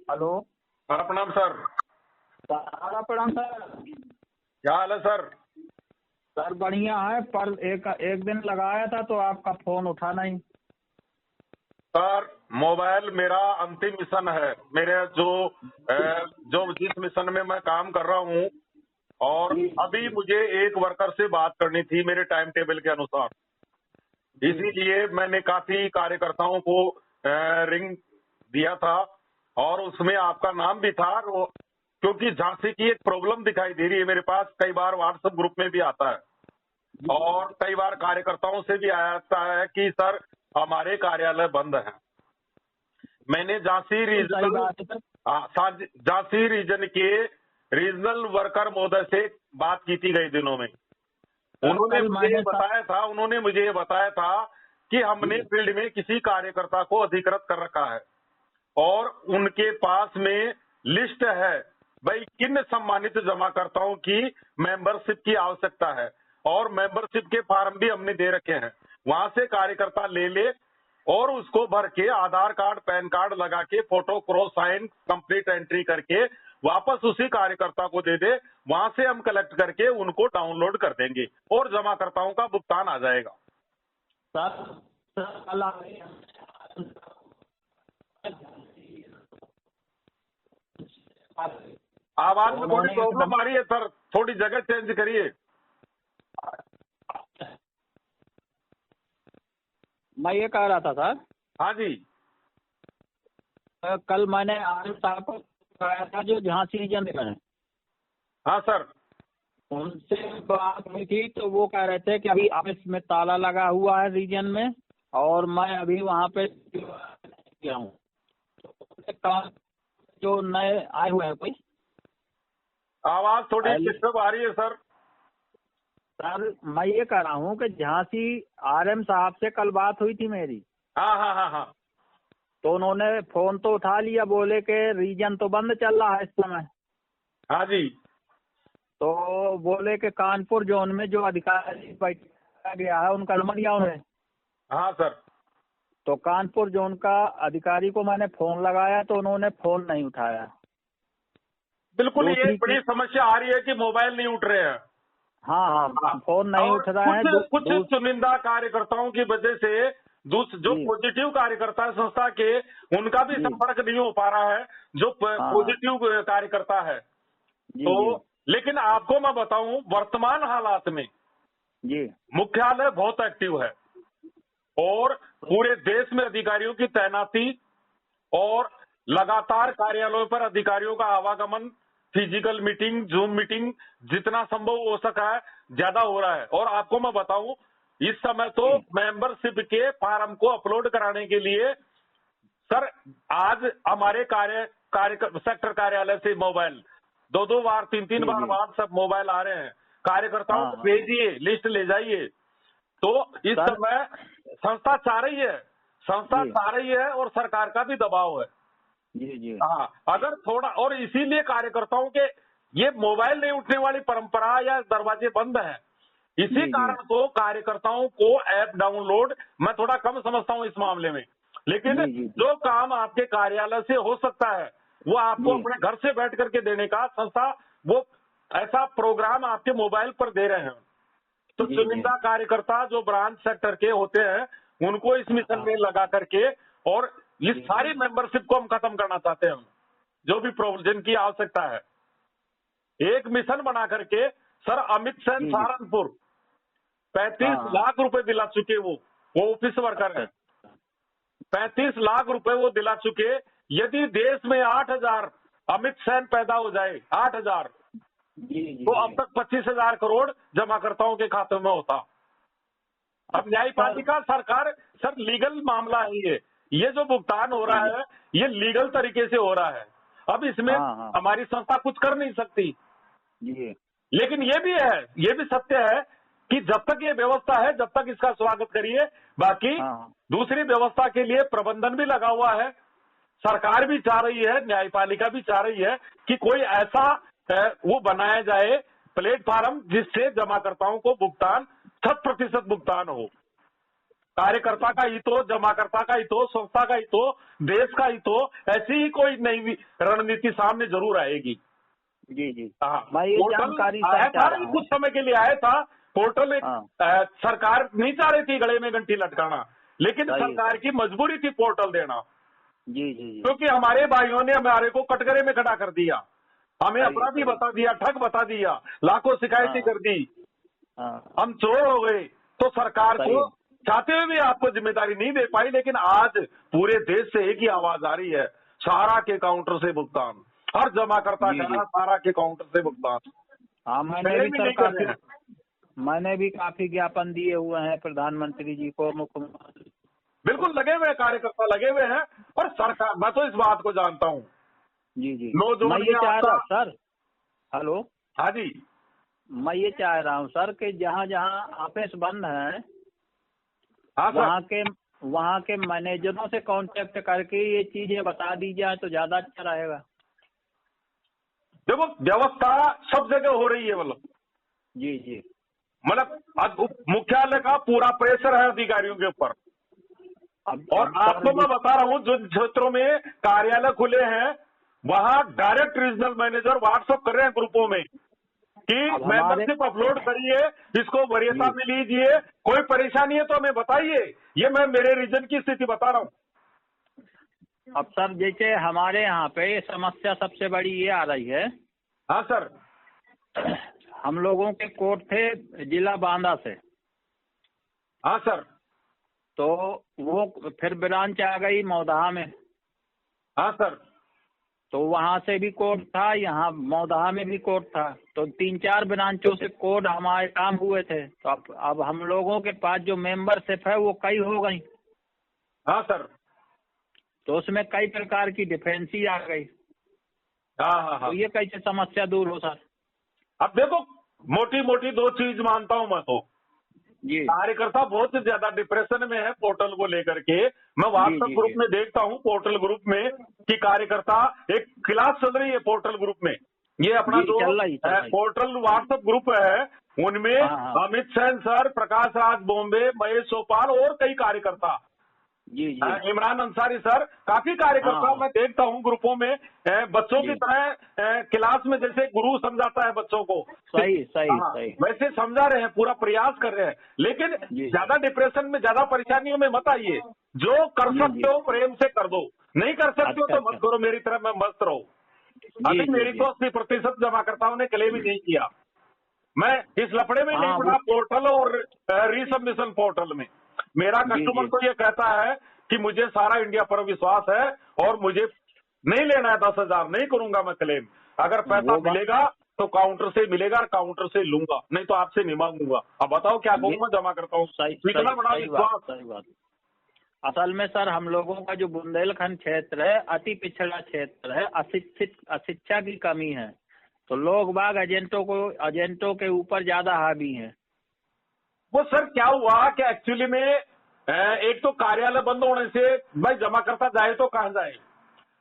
Hello. प्रणाम sir. सारा प्रणाम सर। क्या हाल है सर? सर बढ़िया है, पर एक दिन लगाया था तो आपका फोन उठा नहीं। सर मोबाइल मेरा अंतिम मिशन है। मेरे जो जिस मिशन में मैं काम कर रहा हूँ, और अभी मुझे एक वर्कर से बात करनी थी मेरे टाइम टेबल के अनुसार। इसीलिए मैंने काफी कार्यकर्ताओं को रिंग दिया था, और उसमें आपका नाम भी था। क्योंकि झांसी की एक प्रॉब्लम दिखाई दे रही है मेरे पास, कई बार व्हाट्सएप ग्रुप में भी आता है और कई बार कार्यकर्ताओं से भी आता है कि सर हमारे कार्यालय बंद है। मैंने झांसी रीजन के रीजनल वर्कर महोदय से बात की थी कई दिनों में। उन्होंने मुझे ये बताया था कि हमने फील्ड में किसी कार्यकर्ता को अधिकृत कर रखा है और उनके पास में लिस्ट है भाई किन सम्मानित जमाकर्ताओं की मेंबरशिप की आवश्यकता है, और मेंबरशिप के फॉर्म भी हमने दे रखे हैं। वहां से कार्यकर्ता ले ले और उसको भर के आधार कार्ड पैन कार्ड लगा के photo cross sign complete entry करके वापस उसी कार्यकर्ता को दे दे। वहां से हम कलेक्ट करके उनको डाउनलोड कर देंगे और जमाकर्ताओं का भुगतान आ जाएगा। आवाज में थोड़ी प्रॉब्लम आ रही है सर, थोड़ी जगह चेंज करिए। मैं ये कह रहा था सर। हाँ जी। कल मैंने आरिफ साहब को कहा था जो झांसी रीजन में है। हाँ सर। उनसे बात हुई थी तो वो कह रहे थे कि अभी ऑफिस में ताला लगा हुआ है रीजन में, और मैं अभी वहाँ पे गया हूँ। जो नए आए हुए हैं कोई। आवाज थोड़ी डिस्टर्ब आ रही है सर। सर मैं ये कह रहा हूँ कि झांसी आरएम साहब से कल बात हुई थी मेरी। हाँ हाँ हाँ हाँ। तो उन्होंने फोन तो उठा लिया, बोले कि रीजन तो बंद चल रहा है इस समय। हाँ जी। तो बोले कि कानपुर जोन में जो अधिकारी बैठा गया है उनका नंबर दिया उन्होंने। हाँ सर। तो कानपुर जोन का अधिकारी को मैंने फोन लगाया तो उन्होंने फोन नहीं उठाया। बिल्कुल ये बड़ी समस्या आ रही है कि मोबाइल नहीं उठ रहे हैं। हाँ, फोन नहीं उठ रहा है। कुछ चुनिंदा कार्यकर्ताओं की वजह से जो पॉजिटिव कार्यकर्ता है संस्था के, उनका भी संपर्क नहीं हो पा रहा है जो पॉजिटिव कार्यकर्ता है। तो लेकिन आपको मैं बताऊं, वर्तमान हालात में मुख्यालय बहुत एक्टिव है और पूरे देश में अधिकारियों की तैनाती और लगातार कार्यालयों पर अधिकारियों का आवागमन, फिजिकल मीटिंग, जूम मीटिंग जितना संभव हो सका है ज्यादा हो रहा है। और आपको मैं बताऊं, इस समय तो मेंबरशिप के फॉर्म को अपलोड कराने के लिए सर आज हमारे सेक्टर कार्यालय से मोबाइल 2-2 बार 3-3 बार व्हाट्सएप मोबाइल आ रहे हैं। कार्यकर्ताओं को भेजिए, लिस्ट ले जाइए। तो इस समय संस्था चाह रही है और सरकार का भी दबाव है। जी। हाँ, अगर थोड़ा, और इसीलिए कार्यकर्ताओं के ये मोबाइल नहीं उठने वाली परंपरा या दरवाजे बंद है, इसी कारण तो कार्यकर्ताओं को ऐप डाउनलोड मैं थोड़ा कम समझता हूँ इस मामले में। लेकिन जो काम आपके कार्यालय से हो सकता है वो आपको अपने घर से बैठ करके देने का संस्था वो ऐसा प्रोग्राम आपके मोबाइल पर दे रहे हैं। तो चुनिंदा कार्यकर्ता जो ब्रांच सेक्टर के होते हैं उनको इस मिशन में लगा करके, और इस सारी मेंबरशिप को हम खत्म करना चाहते हैं। जो भी प्रोविजन की आवश्यकता है, एक मिशन बना करके सर अमित सेन सहारनपुर 35 लाख रुपए दिला चुके। वो ऑफिस वर्कर है। 35 लाख रुपए वो दिला चुके। यदि देश में 8,000 अमित सेन पैदा हो जाए, 8,000, तो अब तक 25,000 करोड़ जमाकर्ताओं के खाते में होता। अब न्यायपालिका सरकार सर लीगल मामला है ये जो भुगतान हो रहा है ये लीगल तरीके से हो रहा है। अब इसमें हमारी संस्था कुछ कर नहीं सकती। लेकिन ये भी सत्य है कि जब तक ये व्यवस्था है जब तक इसका स्वागत करिए। बाकी दूसरी व्यवस्था के लिए प्रबंधन भी लगा हुआ है। सरकार भी चाह रही है, न्यायपालिका भी चाह रही है कि कोई ऐसा वो बनाया जाए प्लेटफॉर्म जिससे जमाकर्ताओं को भुगतान 100% भुगतान हो। कार्यकर्ता का हित हो, जमाकर्ता का हित हो, संस्था का हित हो, देश का हित हो, ऐसी ही कोई नई रणनीति सामने जरूर आएगी। जी जी। हाँ, मैं ये पोर्टल जानकारी आया था, रहा हूँ। कुछ समय के लिए आया था पोर्टल। एक हाँ। सरकार नहीं चाह रही थी गले में घंटी लटकाना, लेकिन सही है। सरकार की मजबूरी थी पोर्टल देना, जी जी जी। क्योंकि हमारे भाइयों ने हमारे को कटघरे में खड़ा कर दिया, हमें सही, अपराधी सही। बता दिया, ठग बता दिया, लाखों शिकायतें हाँ। कर दी, हाँ। हम चोर हो गए। तो सरकार सही को है। चाहते हुए भी आपको जिम्मेदारी नहीं दे पाई, लेकिन आज पूरे देश से एक ही आवाज आ रही है, सारा के काउंटर से भुगतान, हर जमाकर्ता जी, कह जी। रहा सारा के काउंटर से भुगतान। हाँ, मैंने पहले भी भी सर नहीं कर रहे। मैंने भी काफी ज्ञापन दिए हुए हैं प्रधानमंत्री जी को, मुख्यमंत्री। बिल्कुल लगे हुए हैं, कार्यकर्ता लगे हुए हैं, और सरकार, मैं तो इस बात को जानता हूँ, जी जी। नौजवान मैं ये में चाह आपका। रहा सर, हेलो, हाँ जी। मैं ये चाह रहा हूँ सर कि जहाँ जहाँ ऑफिस बंद है, हाँ सर, वहाँ के मैनेजरों से कांटेक्ट करके ये चीजें बता दी जाए तो ज्यादा अच्छा रहेगा। देखो व्यवस्था सब जगह हो रही है, मतलब जी जी। मुख्यालय का पूरा प्रेशर है अधिकारियों के ऊपर। और अब आपको सर मैं बता रहा हूँ, जिन क्षेत्रों में कार्यालय खुले हैं वहाँ डायरेक्ट रीजनल मैनेजर व्हाट्सएप कर रहे हैं ग्रुपों में कि मेंबरशिप अपलोड करिए, इसको वरीयता में लीजिए, कोई परेशानी है तो हमें बताइए। ये मैं मेरे रीजन की स्थिति बता रहा हूँ। अब सर जैसे हमारे यहाँ पे समस्या सबसे बड़ी ये आ रही है। हाँ सर। हम लोगों के कोर्ट थे जिला बांदा से। हाँ सर। तो वो फिर ब्रांच आ गई मौदहा में। हाँ सर। तो वहाँ से भी कोर्ट था, यहाँ मौदहा में भी कोर्ट था। तो 3-4 ब्रांचों से कोर्ट हमारे काम हुए थे। तो अब हम लोगों के पास जो मेंबरशिप है वो कई हो गई। हाँ सर। तो उसमें कई प्रकार की डिफेंसी आ गई। हाँ हाँ हाँ। तो ये कैसे समस्या दूर हो सर? अब देखो, मोटी मोटी दो चीज मानता हूं मैं तो जी। कार्यकर्ता बहुत ज्यादा डिप्रेशन में है पोर्टल को लेकर के। मैं व्हाट्सएप ग्रुप में देखता हूं, पोर्टल ग्रुप में, कि कार्यकर्ता एक क्लास चल रही है पोर्टल ग्रुप में। ये अपना जो चल रही। पोर्टल व्हाट्सएप ग्रुप है उनमें अमित सेन सर, प्रकाश राज बॉम्बे, महेश चौपाल और कई कार्यकर्ता, जी जी, इमरान अंसारी सर, काफी कार्यकर्ता मैं देखता हूँ ग्रुपों में, बच्चों की तरह क्लास में जैसे गुरु समझाता है बच्चों को, सही सही सही, वैसे समझा रहे हैं, पूरा प्रयास कर रहे हैं। लेकिन ज्यादा डिप्रेशन में, ज्यादा परेशानियों में मत आइए। जो कर सकते हो प्रेम से कर दो, नहीं कर सकते हो तो मत करो, मेरी तरफ में मस्त रहो। अभी मेरी तो 80% जमाकर्ताओं ने क्लेम ही नहीं किया। मैं इस लफड़े में नहीं पड़ा पोर्टल और रीसबमिशन पोर्टल में। मेरा कस्टमर तो ये कहता है कि मुझे सारा इंडिया पर विश्वास है और मुझे नहीं लेना है 10,000, नहीं करूंगा मैं क्लेम। अगर पैसा मिलेगा तो काउंटर से मिलेगा और काउंटर से लूंगा, नहीं तो आपसे नहीं मांगूंगा। अब बताओ क्या कहूँ मैं जमा करता हूँ, इतना बड़ा विश्वास। सही बात। असल में सर हम लोगों का जो बुंदेलखंड क्षेत्र है अति पिछड़ा क्षेत्र है, अशिक्षा की कमी है। तो लोग बाग एजेंटों के ऊपर ज्यादा हावी हैं। वो सर क्या हुआ कि एक्चुअली में एक तो कार्यालय बंद होने से भाई जमाकर्ता जाए तो कहाँ जाए।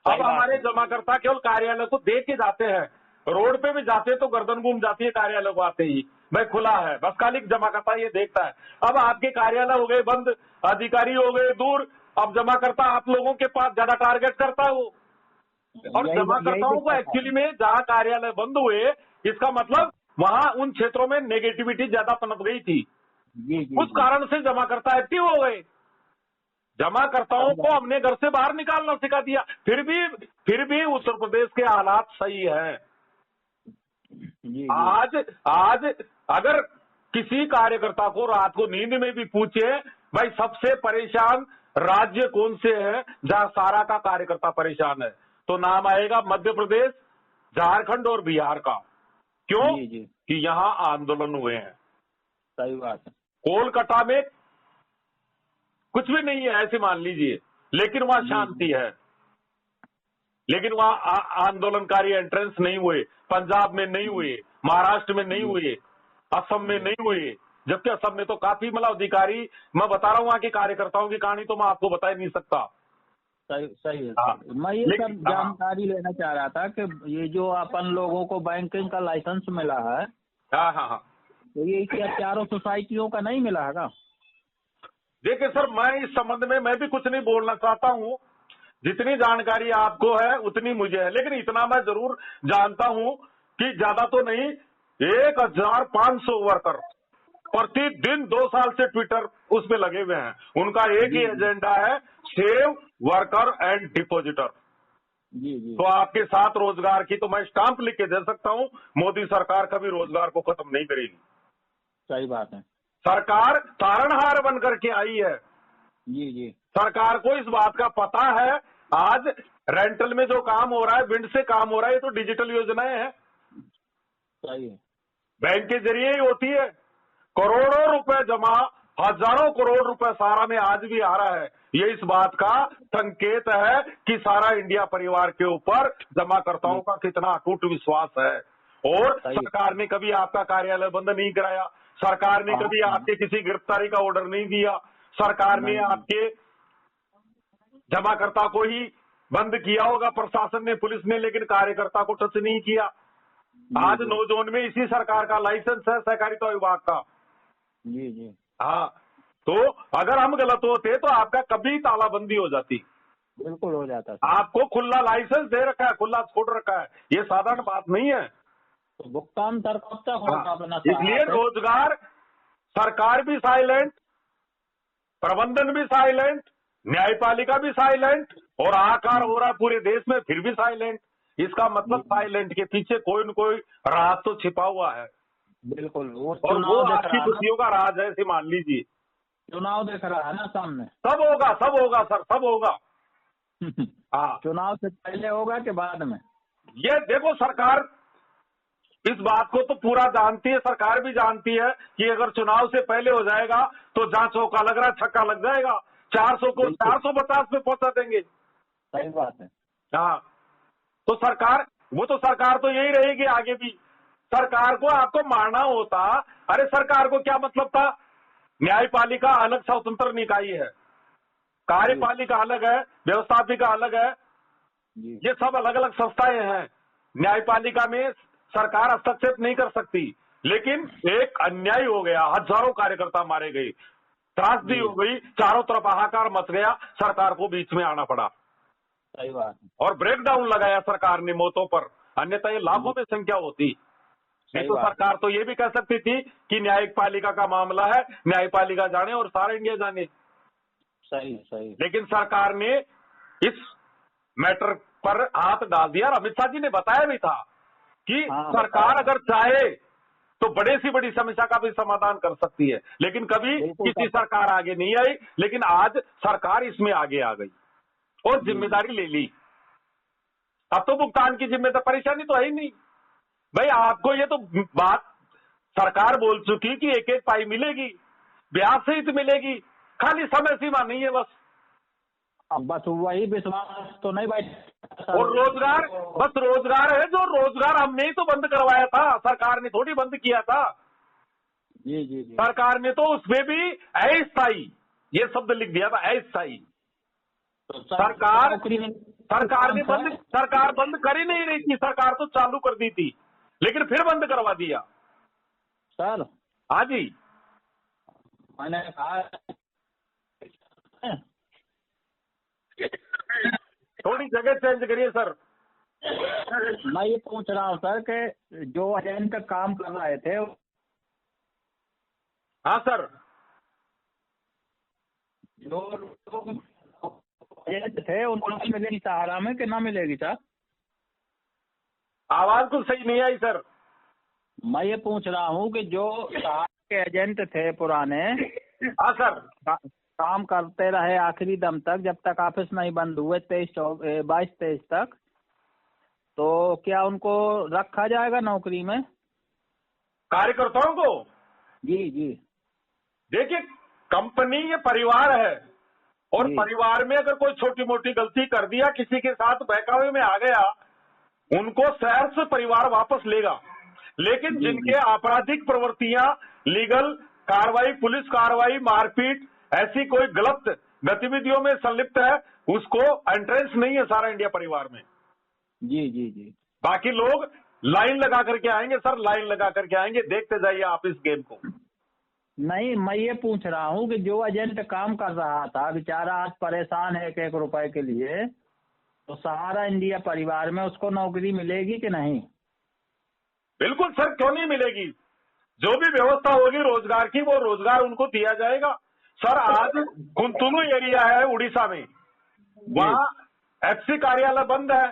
अब हमारे जमाकर्ता केवल कार्यालय को देख के जाते हैं, रोड पे भी जाते तो गर्दन घूम जाती है कार्यालय को आते ही, भाई खुला है, बस खाली जमाकर्ता ये देखता है। अब आपके कार्यालय हो गए बंद, अधिकारी हो गए दूर, अब जमाकर्ता आप लोगों के पास ज्यादा टारगेट करता है वो। और जमाकर्ताओं को एक्चुअली में जहाँ कार्यालय बंद हुए, इसका मतलब वहाँ उन क्षेत्रों में नेगेटिविटी ज्यादा पनप गई थी। उस कारण से जमाकर्ता एक्टिव हो गए। जमाकर्ताओं को हमने घर से बाहर निकालना सिखा दिया। फिर भी उत्तर प्रदेश के हालात सही है। आज अगर किसी कार्यकर्ता को रात को नींद में भी पूछे भाई सबसे परेशान राज्य कौन से है जहां सारा का कार्यकर्ता परेशान है, तो नाम आएगा मध्य प्रदेश, झारखंड और बिहार का। क्यों? कि यहाँ आंदोलन हुए हैं। सही बात है। कोलकाता में कुछ भी नहीं है ऐसे मान लीजिए, लेकिन वहां शांति है। लेकिन वहां आंदोलनकारी एंट्रेंस नहीं हुए, पंजाब में नहीं हुए, महाराष्ट्र में नहीं हुए, असम में नहीं हुए। जबकि असम में तो काफी मतलब अधिकारी, मैं बता रहा हूँ वहां के कार्यकर्ताओं की कहानी तो मैं आपको बता ही नहीं सकता। सही है। मैं ये सब जानकारी लेना चाह रहा था कि ये जो अपन लोगों को बैंकिंग का लाइसेंस मिला है, हाँ, तो ये क्या चारों सोसाइटियों का नहीं मिला है? देखिए सर, मैं इस संबंध में मैं भी कुछ नहीं बोलना चाहता हूँ। जितनी जानकारी आपको है उतनी मुझे है, लेकिन इतना मैं जरूर जानता हूँ कि ज्यादा तो नहीं, 1500 वर्कर प्रतिदिन 2 साल से ट्विटर उस पे लगे हुए हैं। उनका एक ही एजेंडा है, सेव वर्कर एंड डिपोजिटर। जी जी। तो आपके साथ रोजगार की तो मैं स्टाम्प लिख के दे सकता हूँ, मोदी सरकार कभी रोजगार को खत्म नहीं करेगी। सही बात है। सरकार तारणहार बनकर के आई है। जी जी। सरकार को इस बात का पता है, आज रेंटल में जो काम हो रहा है, विंड से काम हो रहा है, ये तो डिजिटल योजनाएं हैं, सही है। बैंक के जरिए ही होती है। करोड़ों रुपए जमा, हजारों करोड़ रुपए सारा में आज भी आ रहा है। ये इस बात का संकेत है कि सारा इंडिया परिवार के ऊपर जमाकर्ताओं का कितना अटूट विश्वास है। और सरकार ने कभी आपका कार्यालय बंद नहीं कराया, सरकार ने कभी आपके किसी गिरफ्तारी का ऑर्डर नहीं दिया, सरकार ने आपके जमाकर्ता को ही बंद किया होगा प्रशासन ने, पुलिस ने, लेकिन कार्यकर्ता को टच नहीं किया। आज 9 जोन में इसी सरकार का लाइसेंस है, सहकारिता विभाग का। जी जी। हाँ, तो अगर हम गलत होते तो आपका कभी तालाबंदी हो जाती। बिल्कुल हो जाता। आपको खुला लाइसेंस दे रखा है, खुला छोड़ रखा है, ये साधारण बात नहीं है। तो भुगतान सर कब तक होगा? इसलिए रोजगार, सरकार भी साइलेंट, प्रबंधन भी साइलेंट, न्यायपालिका भी साइलेंट, और आकार हो रहा पूरे देश में फिर भी साइलेंट। इसका मतलब साइलेंट के पीछे कोई न कोई राज तो छिपा हुआ है। बिल्कुल। और वो आपकी खुशियों का राज है, ऐसे मान लीजिए। चुनाव देख रहा है ना सामने। सब होगा, सब होगा सर, सब होगा। हाँ, चुनाव से पहले होगा कि बाद में? ये देखो, सरकार इस बात को तो पूरा जानती है, सरकार भी जानती है कि अगर चुनाव से पहले हो जाएगा तो जहां चौका लग रहा है छक्का लग जाएगा, 400 को 450 पे पहुंचा देंगे। सही बात है। हाँ, तो सरकार, वो तो सरकार तो यही रहेगी आगे भी। सरकार को आपको मारना होता, अरे सरकार को क्या मतलब था? न्यायपालिका अलग स्वतंत्र निकाय है, कार्यपालिका अलग है, व्यवस्थापिका अलग है, ये सब अलग अलग संस्थाएं हैं। न्यायपालिका में सरकार हस्तक्षेप नहीं कर सकती, लेकिन एक अन्याय हो गया, हजारों कार्यकर्ता मारे गए, त्रासदी हो गई, चारों तरफ हाहाकार मच गया, सरकार को बीच में आना पड़ा। सही बात है। और ब्रेकडाउन लगाया सरकार ने मौतों पर, अन्यथा ये लाखों में संख्या होती। नहीं तो सरकार तो ये भी कह सकती थी कि न्यायपालिका का मामला है, न्यायपालिका जाने और सारा इंडिया जाने। सही सही। लेकिन सरकार ने इस मैटर पर हाथ डाल दिया, और अमित शाह जी ने बताया भी था कि सरकार अगर चाहे तो बड़े से बड़ी समस्या का भी समाधान कर सकती है, लेकिन कभी किसी सरकार आगे नहीं आई। लेकिन आज सरकार इसमें आगे आ गई और जिम्मेदारी ले ली। अब तो भुगतान की जिम्मेदारी, परेशानी तो है ही नहीं भाई। आपको ये तो बात सरकार बोल चुकी कि एक एक पाई मिलेगी, ब्याज सहित मिलेगी, खाली समय सीमा नहीं है बस। अब बस वही विश्वास तो नहीं भाई। और रोजगार, बस रोजगार है, जो रोजगार हमने ही तो बंद करवाया था, सरकार ने थोड़ी बंद किया था। जी जी जी। सरकार ने तो उसमें भी अस्थायी ये शब्द लिख दिया था, अस्थायी। तो सरकार बंद कर ही नहीं रही थी, सरकार तो चालू कर दी थी, लेकिन फिर बंद करवा दिया। सर हाँ जी, मैंने कहा थोड़ी जगह चेंज करिए सर। मैं ये पूछ रहा हूँ सर कि जो एजेंट काम कर रहे थे। हाँ सर, जो एजेंट थे उनको मिलेगी सहारा में कि ना मिलेगी सर? आवाज कुछ सही नहीं आई सर। मैं ये पूछ रहा हूँ कि जो सहारा के एजेंट थे पुराने, हाँ सर, काम करते रहे आखिरी दम तक, जब तक ऑफिस नहीं बंद हुए 22-23 तक, तो क्या उनको रखा जाएगा नौकरी में, कार्यकर्ताओं को? जी जी। देखिए, कंपनी ये परिवार है, और परिवार में अगर कोई छोटी मोटी गलती कर दिया, किसी के साथ बहकावे में आ गया, उनको शहर से परिवार वापस लेगा। लेकिन जिनके आपराधिक प्रवृत्तियां, लीगल कार्रवाई, पुलिस कार्रवाई, मारपीट, ऐसी कोई गलत गतिविधियों में संलिप्त है, उसको एंट्रेंस नहीं है सारा इंडिया परिवार में। जी जी जी। बाकी लोग लाइन लगा करके आएंगे सर, लाइन लगा करके आएंगे, देखते जाइए आप इस गेम को। नहीं, मैं ये पूछ रहा हूँ कि जो एजेंट काम कर रहा था बेचारा आज परेशान है 1-1 रुपए के लिए, तो सहारा इंडिया परिवार में उसको नौकरी मिलेगी कि नहीं? बिल्कुल सर, क्यों नहीं मिलेगी। जो भी व्यवस्था होगी रोजगार की, वो रोजगार उनको दिया जाएगा। सर आज कुंतुलु एरिया है उड़ीसा में, वहाँ एफसी कार्यालय बंद है।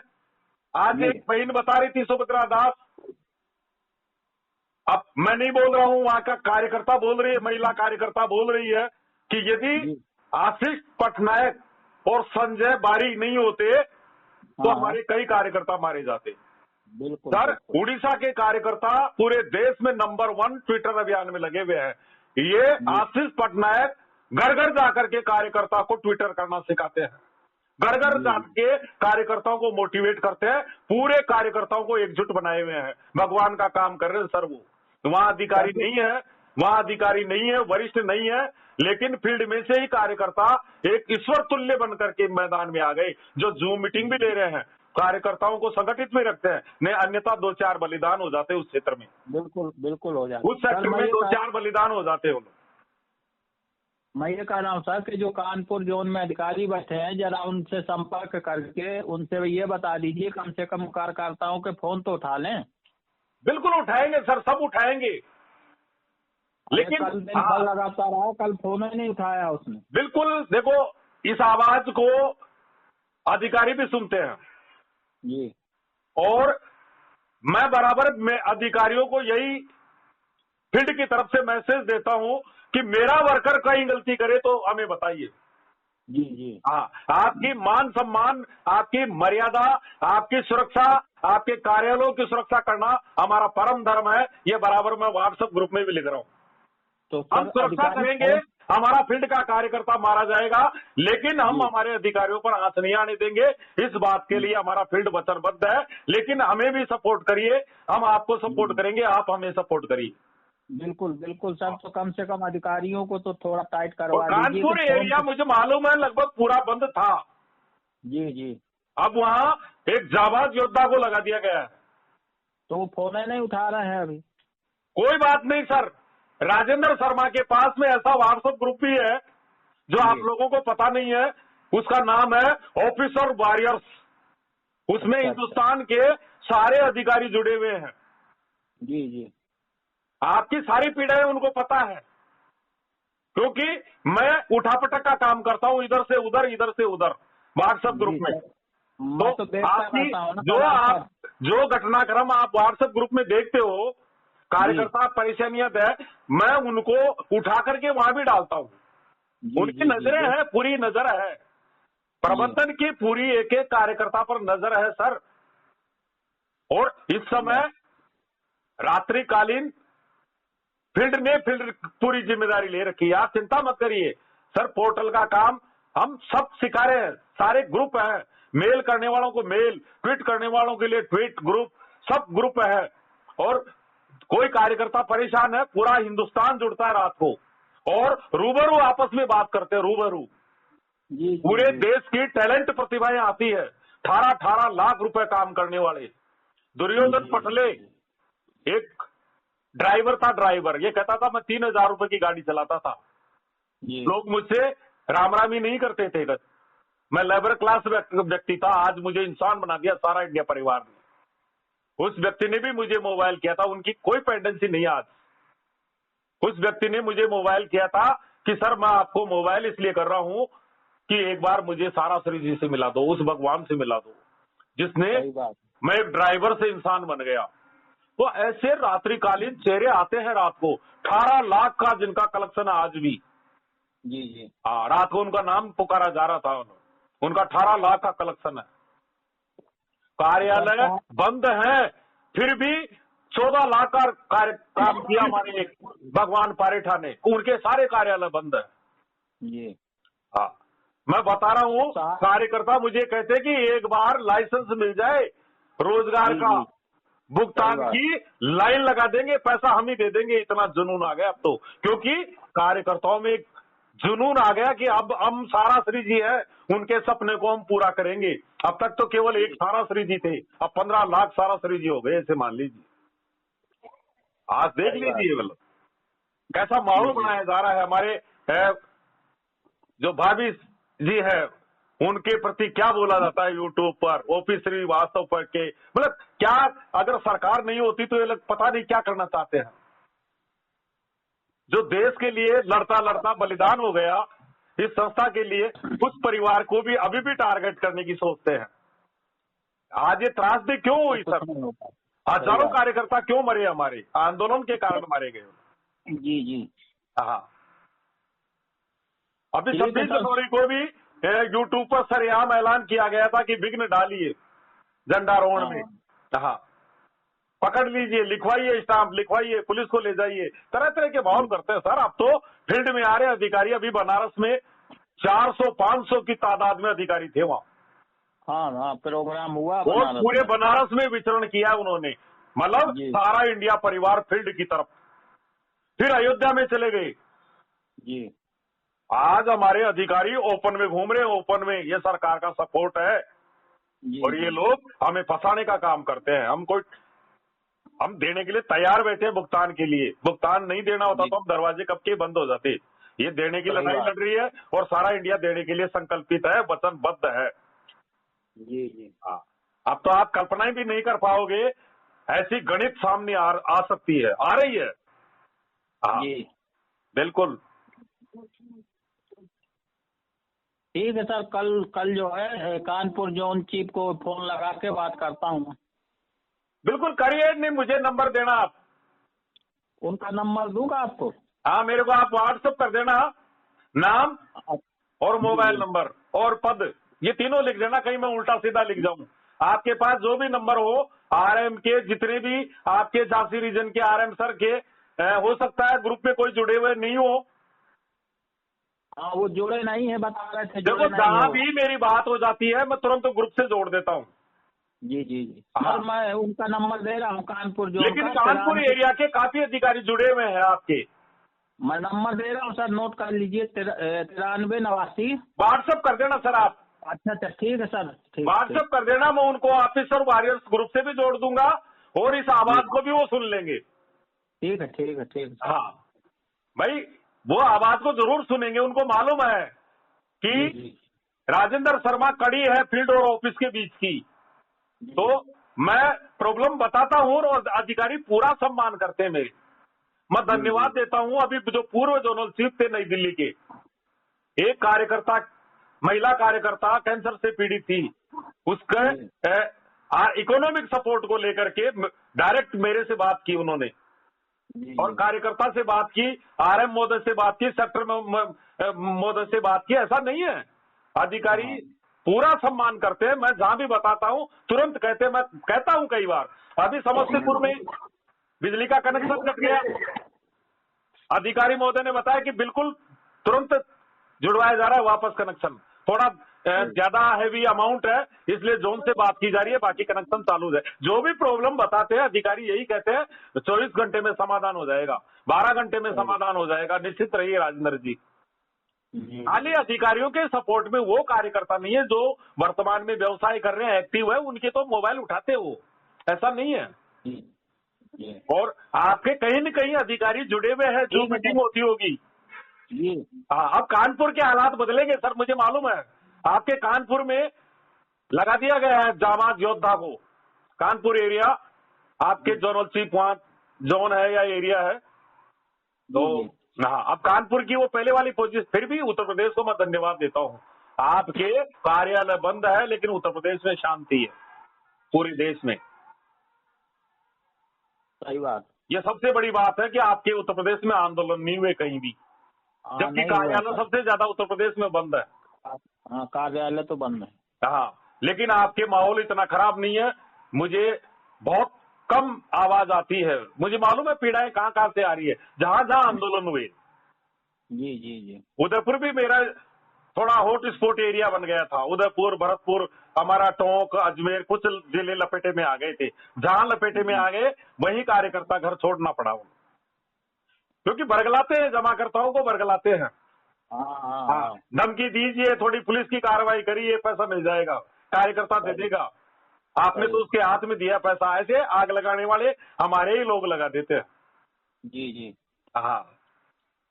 आज एक बहन बता रही थी, सुभद्रा दास, अब मैं नहीं बोल रहा हूँ, वहां का कार्यकर्ता बोल रही है, महिला कार्यकर्ता बोल रही है कि यदि आशीष पटनायक और संजय बारी नहीं होते तो हमारे कई कार्यकर्ता मारे जाते। बिल्कुल सर उड़ीसा के कार्यकर्ता पूरे देश में नंबर 1 ट्विटर अभियान में लगे हुए हैं। ये आशीष पटनायक घर घर जाकर के कार्यकर्ता को ट्विटर करना सिखाते हैं, घर घर जाके कार्यकर्ताओं को मोटिवेट करते हैं, पूरे कार्यकर्ताओं को एकजुट बनाए हुए हैं, भगवान का काम कर रहे हैं सर। वो वहां अधिकारी नहीं है, वहां अधिकारी नहीं है, वरिष्ठ नहीं है, लेकिन फील्ड में से ही कार्यकर्ता एक ईश्वर तुल्य बनकर के मैदान में आ गए, जो जूम मीटिंग भी ले रहे हैं, कार्यकर्ताओं को संगठित में रखते हैं, नहीं अन्यथा 2-4 बलिदान हो जाते उस क्षेत्र में। बिल्कुल बिल्कुल हो जाते, उस सेक्टर में 2-4 बलिदान हो जाते हैं। मैं ये कह रहा हूँ सर कि जो कानपुर जोन में अधिकारी बैठे हैं, जरा उनसे संपर्क करके उनसे ये बता दीजिए, कम से कम कार्यकर्ताओं के फोन तो उठा लें। बिल्कुल उठाएंगे सर, सब उठाएंगे, लेकिन कल दिन भर लगातार रहा, कल फोन ही नहीं उठाया उसने। बिल्कुल देखो, इस आवाज को अधिकारी भी सुनते हैं जी, और मैं बराबर में अधिकारियों को यही फील्ड की तरफ से मैसेज देता हूं कि मेरा वर्कर कहीं गलती करे तो हमें बताइए। जी जी, हाँ, आपकी मान सम्मान, आपकी मर्यादा, आपकी सुरक्षा, आपके कार्यालयों की सुरक्षा करना हमारा परम धर्म है। ये बराबर मैं व्हाट्सएप ग्रुप में भी लिख रहा हूँ। तो हम सुरक्षा करेंगे, हमारा फील्ड का कार्यकर्ता मारा जाएगा, लेकिन हम हमारे अधिकारियों पर हाथ नहीं आने देंगे। इस बात के लिए हमारा फील्ड वचनबद्ध है, लेकिन हमें भी सपोर्ट करिए, हम आपको सपोर्ट करेंगे, आप हमें सपोर्ट करिए। बिल्कुल बिल्कुल सर, तो कम से कम अधिकारियों को तो थोड़ा टाइट करवा दीजिए। कानपुर एरिया मुझे मालूम है लगभग पूरा बंद था। जी जी, अब वहाँ एक जाबाज योद्धा को लगा दिया गया है, तो वो फोन नहीं उठा रहे हैं अभी। कोई बात नहीं सर, राजेंद्र शर्मा के पास में ऐसा व्हाट्सएप ग्रुप भी है जो आप लोगों को पता नहीं है, उसका नाम है ऑफिसर वॉरियर्स। उसमें हिंदुस्तान के सारे अधिकारी जुड़े हुए हैं। जी जी, आपकी सारी पीड़ाएं उनको पता है, क्योंकि मैं उठापटक का काम करता हूं, इधर से उधर व्हाट्सएप ग्रुप में। तो आपकी जो घटनाक्रम आप व्हाट्सएप ग्रुप में देखते हो, कार्यकर्ता परेशानियां है, मैं उनको उठा करके वहां भी डालता हूं। उनकी नजरें हैं, पूरी नजर है, प्रबंधन की पूरी एक एक कार्यकर्ता पर नजर है सर। और इस समय रात्रिकालीन फील्ड पूरी जिम्मेदारी ले रखी है। आप चिंता मत करिए सर, पोर्टल का काम हम सब सिखा रहे हैं, सारे ग्रुप हैं, मेल करने वालों को मेल, ट्वीट करने वालों के लिए ट्वीट ग्रुप, सब ग्रुप है। और कोई कार्यकर्ता परेशान है, पूरा हिंदुस्तान जुड़ता है रात को, और रूबरू आपस में बात करते हैं, रूबरू पूरे देश की टैलेंट प्रतिभाएं आती है। 18 लाख रुपए काम करने वाले दुर्योधन पटले, एक ड्राइवर था, ड्राइवर ये कहता था मैं 3000 रुपए की गाड़ी चलाता था, लोग मुझसे रामरामी नहीं करते थे, मैं लेबर क्लास व्यक्ति था, आज मुझे इंसान बना दिया सारा इंडिया परिवार ने। उस व्यक्ति ने भी मुझे मोबाइल किया था, उनकी कोई पेंडेंसी नहीं आज। उस व्यक्ति ने मुझे मोबाइल किया था कि सर मैं आपको मोबाइल इसलिए कर रहा हूं कि एक बार मुझे साराश्री जी से मिला दो, उस भगवान से मिला दो जिसने मैं एक ड्राइवर से इंसान बन गया। तो ऐसे रात्रिकालीन चेहरे आते हैं रात को, 18 लाख का जिनका कलेक्शन है आज भी। जी जी, हाँ, रात को उनका नाम पुकारा जा रहा था, उनका 18 लाख का कलेक्शन है। कार्यालय बंद है, फिर भी 14 लाख का काम किया हमारे एक भगवान पारेठा ने, उनके सारे कार्यालय बंद है। ये हाँ, मैं बता रहा हूँ, कार्यकर्ता मुझे कहते कि एक बार लाइसेंस मिल जाए रोजगार का, भुगतान की लाइन लगा देंगे, पैसा हम ही दे देंगे, इतना जुनून आ गया अब तो। क्योंकि कार्यकर्ताओं में एक जुनून आ गया कि अब हम साराश्री जी है, उनके सपने को हम पूरा करेंगे। अब तक तो केवल एक साराश्री जी थे, अब 15 लाख साराश्री जी हो गए, ऐसे मान लीजिए, आज देख लीजिए। मतलब कैसा माहौल बनाया जा रहा है। हमारे जो भाभी जी है उनके प्रति क्या बोला जाता है यूट्यूब पर, ओपी श्रीवास्तव पर के, मतलब क्या, अगर सरकार नहीं होती तो ये लोग पता नहीं क्या करना चाहते हैं। जो देश के लिए लड़ता लड़ता बलिदान हो गया इस संस्था के लिए, उस परिवार को भी अभी भी टारगेट करने की सोचते हैं। आज ये त्रासदी क्यों हुई सर? हजारों कार्यकर्ता क्यों मरे? हमारे आंदोलन के कारण मारे गए। जी जी। हाँ, अभी 26 जनवरी को भी यूट्यूब पर सरेआम ऐलान किया गया था कि विघ्न डालिए झंडारोहण में। हाँ, पकड़ लीजिए, लिखवाइए, स्टाम्प लिखवाइए, पुलिस को ले जाइए, तरह तरह के माहौल करते हैं सर। अब तो फील्ड में आ रहे अधिकारी, अभी बनारस में 400-500 की तादाद में अधिकारी थे वहाँ। हाँ, प्रोग्राम हुआ और पूरे बनारस में विचरण किया उन्होंने, मतलब सारा इंडिया परिवार फील्ड की तरफ। फिर अयोध्या में चले गए जी। आज हमारे अधिकारी ओपन में घूम रहे हैं, ओपन में। ये सरकार का सपोर्ट है और ये लोग हमें फंसाने का काम करते हैं। हम देने के लिए तैयार बैठे हैं भुगतान के लिए। भुगतान नहीं देना होता तो हम दरवाजे कब के बंद हो जाते। ये देने की लड़ाई लड़ रही है और सारा इंडिया देने के लिए संकल्पित है, वचनबद्ध है। जी जी। हाँ, अब तो आप कल्पनाएं भी नहीं कर पाओगे, ऐसी गणित सामने आ सकती है, आ रही है। हाँ बिल्कुल। ठीक है सर, कल जो है कानपुर जोन चीफ को फोन लगा के बात करता हूँ। बिल्कुल करिए, नहीं मुझे नंबर देना आप। उनका नंबर दूंगा आपको? हाँ, मेरे को आप व्हाट्सएप कर देना, नाम और मोबाइल नंबर और पद, ये तीनों लिख देना, कहीं मैं उल्टा सीधा लिख जाऊं। आपके पास जो भी नंबर हो आरएम के, जितने भी आपके झांसी रीजन के आरएम सर के, हो सकता है ग्रुप में कोई जुड़े हुए नहीं हो। हाँ, वो जुड़े नहीं है, बता रहे थे। देखो, जहां भी मेरी बात हो जाती है मैं तुरंत ग्रुप से जोड़ देता हूँ। जी जी जी। हाँ, मैं उनका नंबर दे रहा हूँ कानपुर जो। लेकिन कानपुर एरिया के काफी अधिकारी जुड़े हुए हैं आपके। मैं नंबर दे रहा हूँ सर, नोट कर लीजिए। 9389। व्हाट्सएप कर देना सर आप। अच्छा, ठीक है सर, ठीक। व्हाट्सएप कर देना, मैं उनको ऑफिसर वॉरियर्स ग्रुप से भी जोड़ दूंगा और इस आवाज को भी वो सुन लेंगे। ठीक है ठीक है ठीक। हाँ भाई, वो आवाज को जरूर सुनेंगे। उनको मालूम है कि राजेंद्र शर्मा कड़ी है फील्ड और ऑफिस के बीच की। तो मैं प्रॉब्लम बताता हूँ और अधिकारी पूरा सम्मान करते हैं मेरे। मैं धन्यवाद देता हूँ। अभी जो पूर्व जोनल चीफ थे नई दिल्ली के, एक कार्यकर्ता, महिला कार्यकर्ता कैंसर से पीड़ित थी, उसके इकोनॉमिक सपोर्ट को लेकर के डायरेक्ट मेरे से बात की उन्होंने, और कार्यकर्ता से बात की, आरएम महोदय से बात की, सेक्टर महोदय से बात की। ऐसा नहीं है, अधिकारी पूरा सम्मान करते हैं। मैं जहां भी बताता हूं तुरंत कहते हैं। मैं कहता हूं कई बार, अभी समस्तीपुर में बिजली का कनेक्शन कट गया, अधिकारी महोदय ने बताया कि बिल्कुल तुरंत जुड़वाया जा रहा है वापस कनेक्शन। थोड़ा ज्यादा हैवी अमाउंट है, इसलिए जोन से बात की जा रही है, बाकी कनेक्शन चालू है। जो भी प्रॉब्लम बताते हैं अधिकारी यही कहते हैं 24 घंटे में समाधान हो जाएगा, 12 घंटे में समाधान हो जाएगा। निश्चित रहिए राजेंद्र जी। खाली अधिकारियों के सपोर्ट में वो कार्यकर्ता नहीं है जो वर्तमान में व्यवसाय कर रहे हैं, एक्टिव है, उनके तो मोबाइल उठाते हो, ऐसा नहीं है। और आपके कहीं न कहीं अधिकारी जुड़े हुए हैं, जो मीटिंग होती होगी। हाँ, अब कानपुर के हालात बदलेंगे सर, मुझे मालूम है। आपके कानपुर में लगा दिया गया है जाबाज योद्धा को, कानपुर एरिया आपके जोनल चीफ वहां जोन है या एरिया है। तो हाँ, अब कानपुर की वो पहले वाली पोजीशन। फिर भी उत्तर प्रदेश को मैं धन्यवाद देता हूँ, आपके कार्यालय बंद है लेकिन उत्तर प्रदेश में शांति है, पूरे देश में। सही बात। ये सबसे बड़ी बात है कि आपके उत्तर प्रदेश में आंदोलन नहीं हुए कहीं भी, जबकि कार्यालय सबसे ज्यादा उत्तर प्रदेश में बंद है। हाँ, कार्यालय तो बंद है। हाँ, लेकिन आपके माहौल इतना खराब नहीं है। मुझे बहुत कम आवाज आती है, मुझे मालूम है पीड़ाएं कहाँ कहाँ से आ रही है, जहां जहां आंदोलन हुए। जी जी जी। उदयपुर भी मेरा थोड़ा हॉट स्पॉट एरिया बन गया था। उदयपुर, भरतपुर, हमारा टोंक, अजमेर, कुछ जिले लपेटे में आ गए थे। जहां लपेटे में आ गए वहीं कार्यकर्ता घर छोड़ना पड़ा उनको, क्योंकि बरगलाते हैं, जमाकर्ताओं को बरगलाते हैं। हाँ, धमकी दीजिए, थोड़ी पुलिस की कार्रवाई करिए, पैसा मिल जाएगा, कार्यकर्ता दे देगा। आपने तो उसके हाथ में दिया पैसा। ऐसे आग लगाने वाले हमारे ही लोग लगा देते हैं। जी जी। हाँ,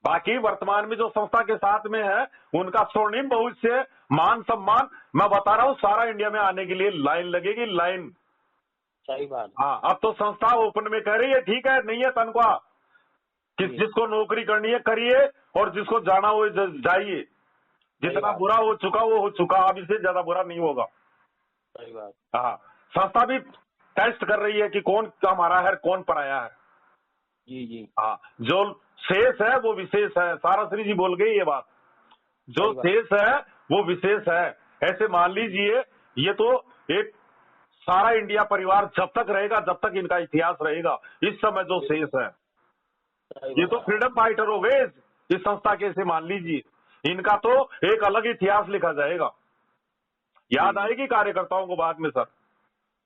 बाकी वर्तमान में जो संस्था के साथ में है उनका स्वर्णिम भविष्य, मान सम्मान, मैं बता रहा हूँ सारा इंडिया में आने के लिए लाइन लगेगी, लाइन। सही बात। हाँ, अब तो संस्था ओपन में कह रही है ठीक है, नहीं है तनख्वाह, जिसको नौकरी करनी है करिए और जिसको जाना हो जाइए। जितना बुरा हो चुका वो हो चुका, अब इससे ज्यादा बुरा नहीं होगा। सही बात। हाँ, संस्था भी टेस्ट कर रही है कि कौन हमारा है, कौन पराया है। जी जी। हाँ, जो शेष है वो विशेष है, साराश्री जी बोल गई ये बात, जो शेष है वो विशेष है। ऐसे मान लीजिए ये तो एक सारा इंडिया परिवार जब तक रहेगा, जब तक इनका इतिहास रहेगा, इस समय जो शेष है ये तो फ्रीडम फाइटर हो गए इस संस्था के। ऐसे मान लीजिए इनका तो एक अलग इतिहास लिखा जाएगा, याद आएगी कार्यकर्ताओं को बाद में सर।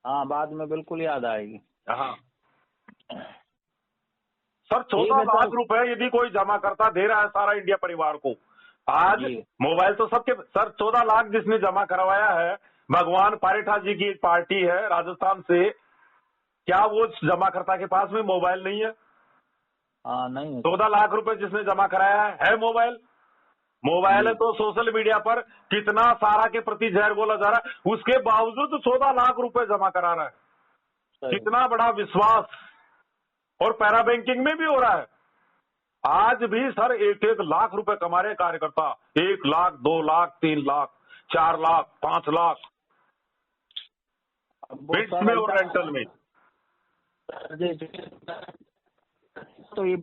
हाँ, बाद में बिल्कुल याद आएगी। हाँ सर, 14 लाख रुपए यदि कोई जमा करता दे रहा है सारा इंडिया परिवार को, आज मोबाइल तो सबके सर, 14 लाख जिसने जमा करवाया है, भगवान पारेठा जी की एक पार्टी है राजस्थान से, क्या वो जमा करता के पास में मोबाइल नहीं है? हाँ, नहीं है। 14 लाख रुपए जिसने जमा कराया है मोबाइल, मोबाइल है तो सोशल मीडिया पर कितना सारा के प्रति जहर बोला जा रहा है, उसके बावजूद 14 लाख रुपए जमा करा रहा है। कितना बड़ा विश्वास, और पैरा बैंकिंग में भी हो रहा है। आज भी सर 1-1 लाख रुपए कमा रहे कार्यकर्ता, 1 लाख, 2 लाख, 3 लाख, 4 लाख, 5 लाख बिट्स में और रेंटल में। तो ये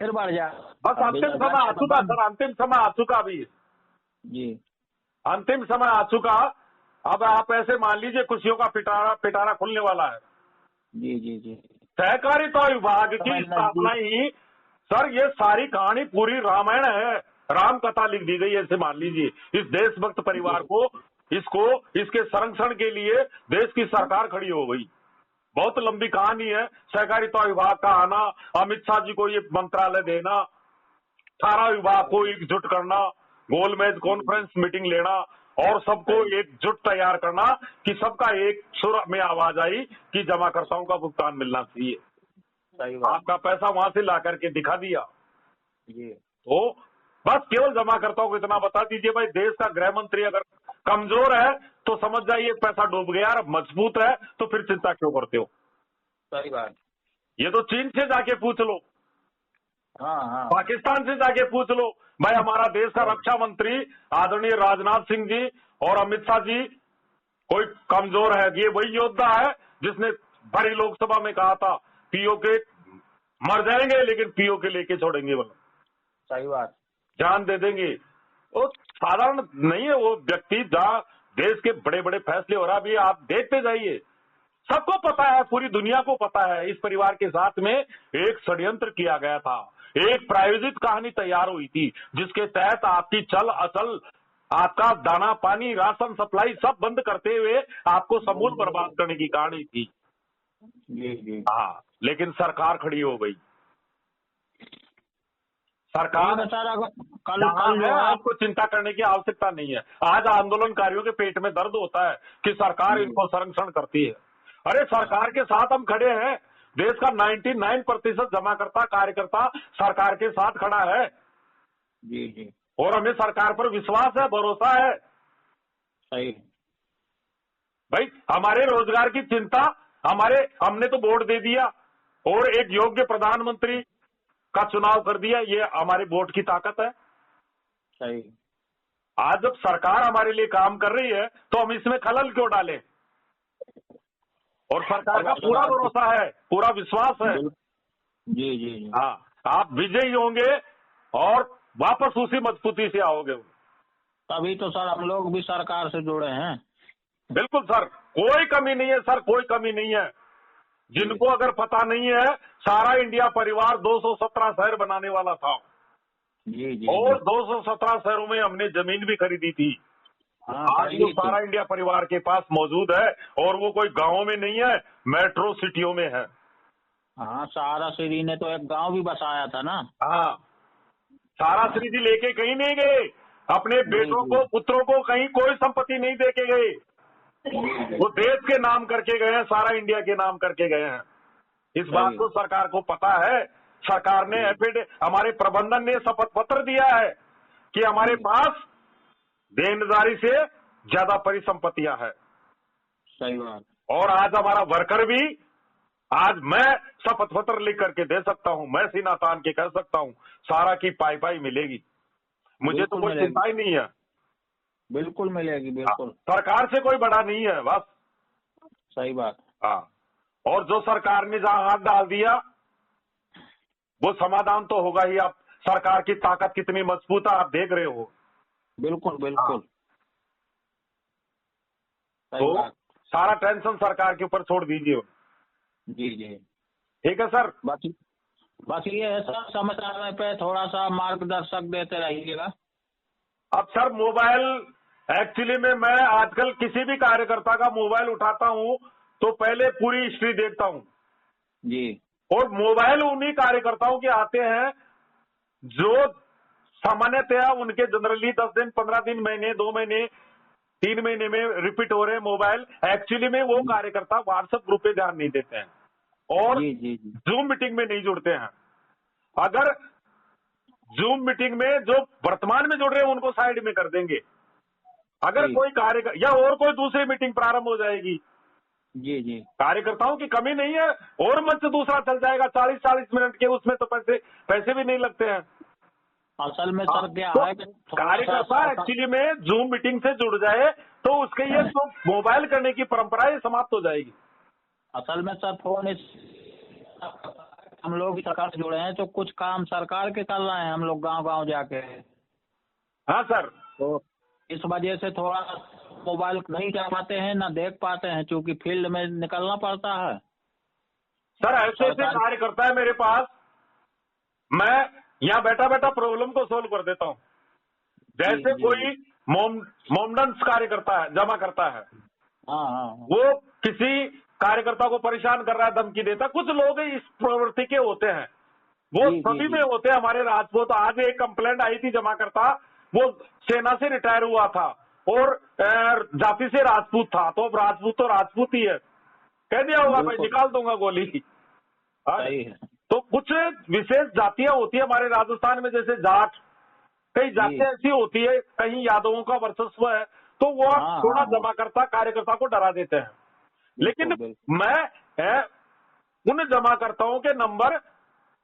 फिर बढ़ जाए। बस अंतिम समय आ चुका सर, अंतिम समय आ चुका अभी जी, अंतिम समय आ चुका। अब आप ऐसे मान लीजिए खुशियों का पिटारा खुलने वाला है। जी जी जी। सहकारिता विभाग की स्थापना ही सर, ये सारी कहानी पूरी रामायण है, राम कथा लिख दी गई है। ऐसे मान लीजिए इस देशभक्त परिवार को, इसके संरक्षण के लिए देश की सरकार खड़ी हो गई। बहुत लंबी कहानी है। सहकारिता विभाग का आना, अमित शाह जी को ये मंत्रालय देना, सारा विभाग को एकजुट करना, गोलमेज कॉन्फ्रेंस मीटिंग लेना और सबको एकजुट तैयार करना कि सबका एक सुर में आवाज आई कि जमाकर्ताओं का भुगतान मिलना चाहिए। आपका पैसा वहां से ला करके दिखा दिया। तो बस केवल जमाकर्ताओं को इतना बता दीजिए, भाई देश का गृह मंत्री अगर कमजोर है तो समझ जाइए पैसा डूब गया, और मजबूत है तो फिर चिंता क्यों करते हो। सही बात। ये तो चीन से जाके पूछ लो, हाँ, पाकिस्तान से जाके पूछ लो, भाई हमारा देश का रक्षा मंत्री आदरणीय राजनाथ सिंह जी और अमित शाह जी कोई कमजोर है? ये वही योद्धा है जिसने भरी लोकसभा में कहा था पीओके मर जाएंगे लेकिन पीओके लेके छोड़ेंगे, बोलो। सही बात। जान दे देंगे। वो साधारण नहीं है वो व्यक्ति, जहाँ देश के बड़े बड़े फैसले हो रहा। अभी आप देखते जाइए, सबको पता है, पूरी दुनिया को पता है, इस परिवार के साथ में एक षड्यंत्र किया गया था, एक प्रायोजित कहानी तैयार हुई थी जिसके तहत आपकी चल अचल, आपका दाना पानी, राशन सप्लाई सब बंद करते हुए आपको समूल बर्बाद करने की कहानी थी। जी। हाँ, लेकिन सरकार खड़ी हो गई। सरकार कल है, आपको चिंता करने की आवश्यकता नहीं है। आज आंदोलनकारियों के पेट में दर्द होता है कि सरकार इनको संरक्षण करती है। अरे सरकार के साथ हम खड़े हैं, देश का 99% जमाकर्ता कार्यकर्ता सरकार के साथ खड़ा है। जी। और हमें सरकार पर विश्वास है, भरोसा है। सही भाई, हमारे रोजगार की चिंता, हमने तो वोट दे दिया और एक योग्य प्रधानमंत्री का चुनाव कर दिया, ये हमारे वोट की ताकत है। सही। आज जब सरकार हमारे लिए काम कर रही है तो हम इसमें खलल क्यों डालें? और सरकार का पूरा भरोसा है, पूरा विश्वास है। जी। हाँ, आप विजयी होंगे और वापस उसी मजबूती से आओगे। तभी तो सर हम लोग भी सरकार से जुड़े हैं। बिल्कुल सर, कोई कमी नहीं है सर, कोई कमी नहीं है। जिनको अगर पता नहीं है, सारा इंडिया परिवार 217 शहर बनाने वाला था। जी। और 217 शहरों में हमने जमीन भी खरीदी थी। आज वो सारा इंडिया परिवार के पास मौजूद है और वो कोई गाँव में नहीं है, मेट्रो सिटियों में है। हाँ, सहारा श्री ने तो एक गांव भी बसाया था ना। हाँ, सहारा श्री जी लेके कहीं नहीं गए, अपने बेटों को, पुत्रों को कहीं कोई संपत्ति नहीं दे के गए। वो देश के नाम करके गए हैं, सारा इंडिया के नाम करके गए हैं। इस बात को सरकार को पता है। सरकार ने हमारे प्रबंधन ने शपथ पत्र दिया है कि हमारे पास देनदारी से ज्यादा परिसंपत्तियां है। सही बात। और आज हमारा वर्कर भी, आज मैं शपथ पत्र लिख करके दे सकता हूं, मैं सीना तान के कह सकता हूं सारा की पाई पाई मिलेगी, मुझे तो कोई चिंता ही नहीं है। बिल्कुल मिलेगी, बिल्कुल। सरकार से कोई बड़ा नहीं है, बस। सही बात। हाँ, और जो सरकार ने जहां हाथ डाल दिया वो समाधान तो होगा ही। आप सरकार की ताकत कितनी मजबूत है आप देख रहे हो। बिल्कुल बिल्कुल। तो सारा टेंशन सरकार के ऊपर छोड़ दीजिए। जी जी, ठीक है सर। बाकी ये है सर, समय समय पे थोड़ा सा मार्गदर्शक देते रहिएगा। अब सर मोबाइल एक्चुअली में मैं आजकल किसी भी कार्यकर्ता का मोबाइल उठाता हूं तो पहले पूरी हिस्ट्री देखता हूं जी। और मोबाइल उन्हीं कार्यकर्ताओं के आते हैं जो सामान्यतया उनके जनरली 10 दिन, 15 दिन, महीने, 2 महीने, 3 महीने में रिपीट हो रहे हैं मोबाइल। एक्चुअली में वो कार्यकर्ता व्हाट्सएप ग्रुप पे ध्यान नहीं देते हैं और जूम मीटिंग में नहीं जुड़ते हैं। अगर जूम मीटिंग में जो वर्तमान में जुड़ रहे हैं उनको साइड में कर देंगे, अगर कोई या और कोई दूसरी मीटिंग प्रारंभ हो जाएगी, जी जी, कार्यकर्ताओं की कमी नहीं है, और मंच दूसरा चल जाएगा 40-40 मिनट के, उसमें तो पैसे भी नहीं लगते हैं। असल में सर क्या है कि कार्यकर्ता एक्चुअली में जूम मीटिंग से जुड़ जाए तो उसके ये तो मोबाइल करने की परंपरा ये समाप्त हो जाएगी। असल में सर फोन हम लोग सरकार से जुड़े हैं तो कुछ काम सरकार के कर रहे हैं हम लोग गांव जाके। हाँ सर, तो इस वजह से थोड़ा मोबाइल नहीं कर पाते हैं, ना देख पाते हैं, क्योंकि फील्ड में निकलना पड़ता है। सर ऐसे कार्यकर्ता है मेरे पास, मैं यहाँ बैठा बैठा प्रॉब्लम को सोल्व कर देता हूँ। जैसे कोई मोमडन्स कार्यकर्ता है, जमा करता है, हाँ, वो किसी कार्यकर्ता को परेशान कर रहा है, धमकी देता। कुछ लोग इस प्रवृत्ति के होते हैं, वो सभी में होते हैं। हमारे राजपूत, आज एक कंप्लेंट आई थी जमा करता, वो सेना से रिटायर हुआ था और जाति से राजपूत था, तो राजपूत तो राजपूत ही है, कह दिया होगा भाई निकाल दूंगा गोली। तो कुछ विशेष जातियां होती है हमारे राजस्थान में, जैसे जाट, कई जातियां ऐसी होती है, कहीं यादवों का वर्चस्व है, तो वो थोड़ा जमा करता कार्यकर्ता को डरा देते हैं। लेकिन मैं उन जमाकर्ताओं के नंबर,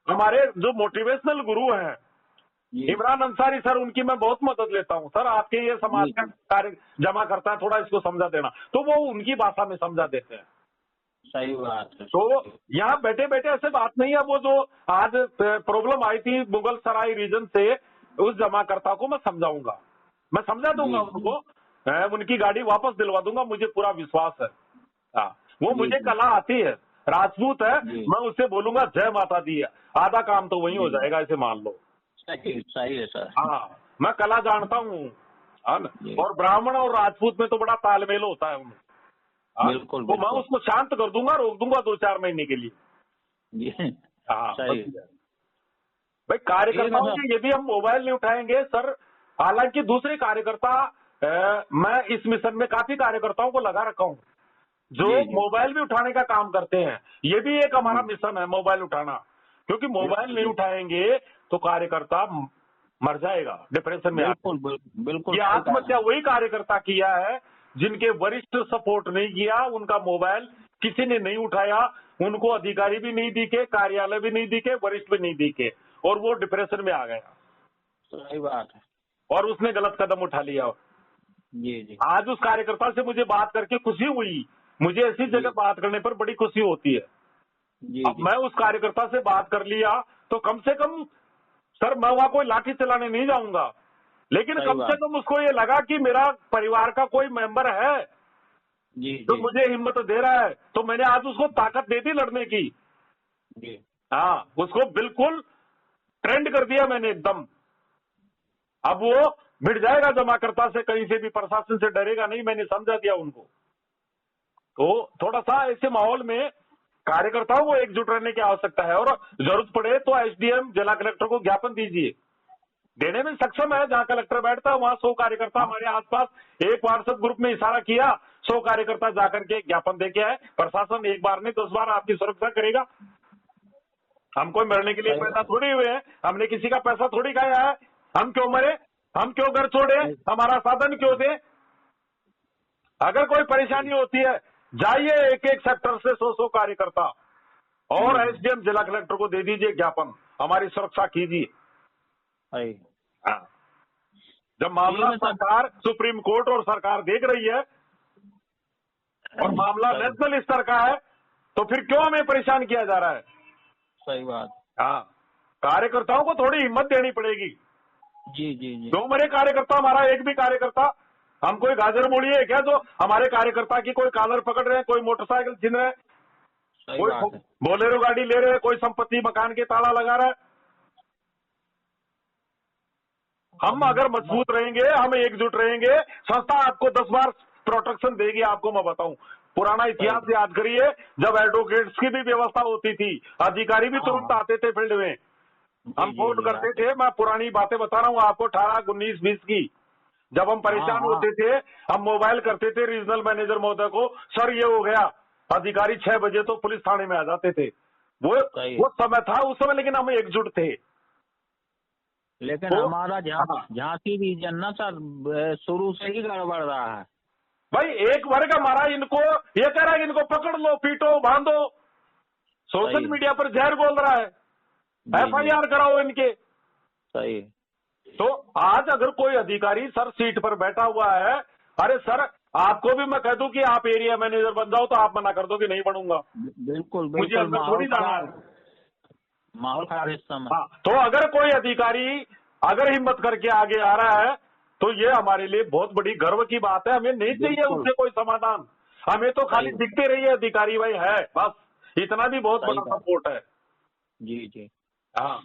हमारे जो मोटिवेशनल गुरु हैं इमरान अंसारी सर, उनकी मैं बहुत मदद लेता हूं। सर आपके ये समाज का कार्य जमा करता है, थोड़ा इसको समझा देना, तो वो उनकी भाषा में समझा देते हैं। सही बात है। तो यहाँ बैठे बैठे ऐसे बात नहीं है। वो जो आज प्रॉब्लम आई थी मुगल सराय रीजन से, उस जमाकर्ता को मैं समझाऊंगा, मैं समझा दूंगा उनको, उनकी गाड़ी वापस दिलवा दूंगा, मुझे पूरा विश्वास है। हाँ, वो मुझे कला आती है, राजपूत है, मैं उससे बोलूंगा जय माता दी है, आधा काम तो वही हो जाएगा, इसे मान लो। सही है सर। हाँ, मैं कला जानता हूँ, और ब्राह्मण और राजपूत में तो बड़ा तालमेल होता है उनमें। बिल्कुल, तो मैं उसको शांत कर दूंगा, रोक दूंगा 2-4 महीने के लिए। हाँ भाई, कार्यकर्ताओं के यदि हम मोबाइल नहीं उठाएंगे सर, हालांकि दूसरे कार्यकर्ता, मैं इस मिशन में काफी कार्यकर्ताओं को लगा रखा हूँ जो मोबाइल भी उठाने का काम करते हैं। ये भी एक हमारा मिशन है, मोबाइल उठाना, क्योंकि मोबाइल नहीं उठाएंगे तो कार्यकर्ता मर जाएगा, डिप्रेशन में। बिल्कुल। ये आत्महत्या वही कार्यकर्ता किया है जिनके वरिष्ठ सपोर्ट नहीं किया, उनका मोबाइल किसी ने नहीं उठाया, उनको अधिकारी भी नहीं दिखे, कार्यालय भी नहीं दिखे, वरिष्ठ भी नहीं दिखे, और वो डिप्रेशन में आ गया। सही बात है। और उसने गलत कदम उठा लिया। जी। आज उस कार्यकर्ता से मुझे बात करके खुशी हुई, मुझे ऐसी जगह बात करने पर बड़ी खुशी होती है। अब मैं उस कार्यकर्ता से बात कर लिया तो कम से कम सर, मैं वहां कोई लाठी चलाने नहीं जाऊंगा, लेकिन कम से कम उसको ये लगा कि मेरा परिवार का कोई मेंबर है तो मुझे हिम्मत दे रहा है, तो मैंने आज उसको ताकत दे दी लड़ने की। हाँ, उसको बिल्कुल ट्रेंड कर दिया मैंने एकदम। अब वो भिड़ जाएगा जमाकर्ता से, कहीं से भी, प्रशासन से डरेगा नहीं, मैंने समझा दिया उनको। तो थोड़ा सा ऐसे माहौल में कार्यकर्ताओं को एकजुट रहने की आवश्यकता है, और जरूरत पड़े तो एसडीएम, जिला कलेक्टर को ज्ञापन दीजिए, देने में सक्षम है। जहां कलेक्टर बैठता है वहां 100 कार्यकर्ता हमारे आसपास, एक व्हाट्सएप ग्रुप में इशारा किया, 100 कार्यकर्ता जाकर के ज्ञापन दे के आए। प्रशासन एक बार नहीं 10 बार आपकी सुरक्षा करेगा। हम कोई मरने के लिए पैदा थोड़ी हुए हैं, हमने किसी का पैसा थोड़ी खाया है। हम क्यों मरे, हम क्यों घर छोड़े, हमारा साधन क्यों दे। अगर कोई परेशानी होती है जाइए एक एक सेक्टर से 100 कार्यकर्ता और एसडीएम जिला कलेक्टर को दे दीजिए ज्ञापन, हमारी सुरक्षा कीजिए। हाँ, जब मामला सरकार सुप्रीम कोर्ट और सरकार देख रही है और मामला नेशनल स्तर का है तो फिर क्यों हमें परेशान किया जा रहा है। सही बात। हाँ, कार्यकर्ताओं को थोड़ी हिम्मत देनी पड़ेगी। जी जी जी। क्यों मरे कार्यकर्ता, हमारा एक भी कार्यकर्ता, हम कोई गाजर मूली है क्या जो हमारे कार्यकर्ता की कोई कॉलर पकड़ रहे हैं, कोई मोटरसाइकिल छीन रहे हैं, कोई बोलेरो गाड़ी ले रहे हैं, कोई संपत्ति मकान के ताला लगा रहा है। हम अगर मजबूत रहेंगे, हम एकजुट रहेंगे, संस्था आपको 10 बार प्रोटेक्शन देगी। आपको मैं बताऊं, पुराना इतिहास याद करिए, जब एडवोकेट्स की भी व्यवस्था होती थी, अधिकारी भी तुरंत आते थे फील्ड में, हम फोन करते थे। मैं पुरानी बातें बता रहा हूँ आपको, 18, 19, 20 की, जब हम परेशान होते थे, हम मोबाइल करते थे रीजनल मैनेजर महोदय को, सर ये हो गया, अधिकारी 6 बजे तो पुलिस थाने में आ जाते थे। वो समय था उस समय, लेकिन हम एकजुट थे। लेकिन तो, हमारा झांसी रीजन ना सर शुरू से ही गड़बड़ रहा है भाई। एक वर्ग हमारा इनको ये कह रहा है, इनको पकड़ लो, पीटो, बांधो, सोशल मीडिया पर जहर बोल रहा है, FIR कराओ इनके। सही। तो आज अगर कोई अधिकारी सर सीट पर बैठा हुआ है, अरे सर आपको भी मैं कह दूं कि आप एरिया मैनेजर बन जाओ तो आप मना कर दो कि नहीं बनूंगा। बिल्कुल मुझे अंदर थोड़ी जाना है, माहौल खराब इस समय। हाँ, तो अगर कोई अधिकारी अगर हिम्मत करके आगे आ रहा है तो ये हमारे लिए बहुत बड़ी गर्व की बात है। हमें नहीं चाहिए उससे कोई समाधान, हमें तो खाली दिखते रहिए अधिकारी भाई है, बस इतना भी बहुत बड़ा सपोर्ट है। जी जी। हाँ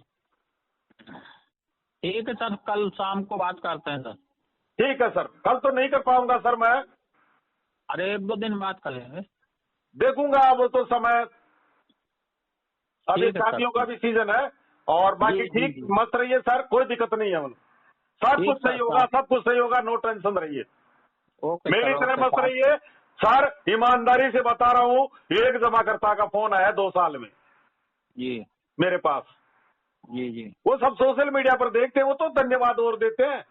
ठीक है सर, कल शाम को बात करते हैं सर। ठीक है सर, कल तो नहीं कर पाऊंगा सर मैं। अरे 1-2 दिन बात करेंगे, देखूंगा वो तो समय, अभी शादियों का भी सीजन है। और बाकी ठीक मस्त रहिए सर, कोई दिक्कत नहीं है, सब कुछ सही होगा, सब कुछ सही होगा, नो टेंशन रहिए, मेरी तरह मस्त रहिए सर। ईमानदारी से बता रहा हूँ, एक जमाकर्ता का फोन आया 2 साल में जी मेरे पास। जी जी। वो सब सोशल मीडिया पर देखते हैं, वो तो धन्यवाद और देते हैं।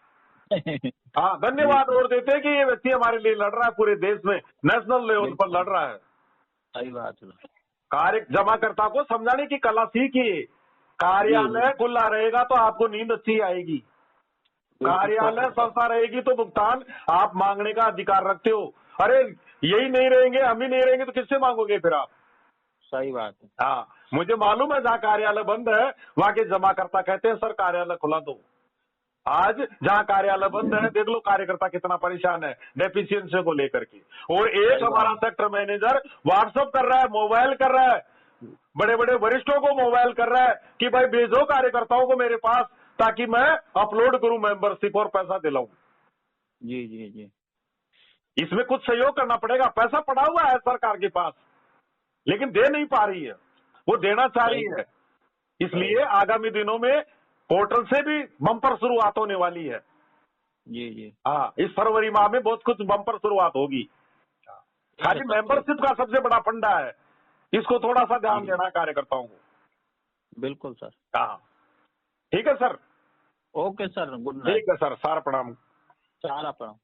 हाँ, धन्यवाद और देते हैं कि ये व्यक्ति हमारे लिए लड़ रहा है, पूरे देश में नेशनल लेवल पर लड़ रहा है। सही बात है। कार्य जमाकर्ता को समझाने की कला सीखिए। कार्यालय खुला रहेगा तो आपको नींद अच्छी आएगी, कार्यालय संस्था रहेगी तो भुगतान आप मांगने का अधिकार रखते हो। अरे यही नहीं रहेंगे, हम ही नहीं रहेंगे तो किससे मांगोगे फिर आप। सही बात है। हाँ, मुझे मालूम है जहाँ कार्यालय बंद है वहां के जमाकर्ता कहते हैं सर कार्यालय खुला दो। आज जहाँ कार्यालय बंद है देख लो कार्यकर्ता कितना परेशान है डेफिशिएंसी को लेकर के। और एक हमारा सेक्टर मैनेजर व्हाट्सएप कर रहा है, मोबाइल कर रहा है, बड़े बड़े वरिष्ठों को मोबाइल कर रहा है कि भाई भेजो कार्यकर्ताओं को मेरे पास ताकि मैं अपलोड करूं मेंबरशिप और पैसा दिलाऊं। जी जी जी। इसमें कुछ सहयोग करना पड़ेगा। पैसा पड़ा हुआ है सरकार के पास लेकिन दे नहीं पा रही है, वो देना चाह रही है। इसलिए आगामी दिनों में पोर्टल से भी बम्पर शुरुआत होने वाली है। जी जी। हाँ, इस फरवरी माह में बहुत कुछ बम्पर शुरुआत होगी। खाली मेंबरशिप का सबसे बड़ा फंडा है, इसको थोड़ा सा ध्यान देना कार्यकर्ताओं को। बिल्कुल सर। हाँ ठीक है sir. Okay sir, good night. ठीक है सर, सारा प्रणाम। सारा प्रणाम।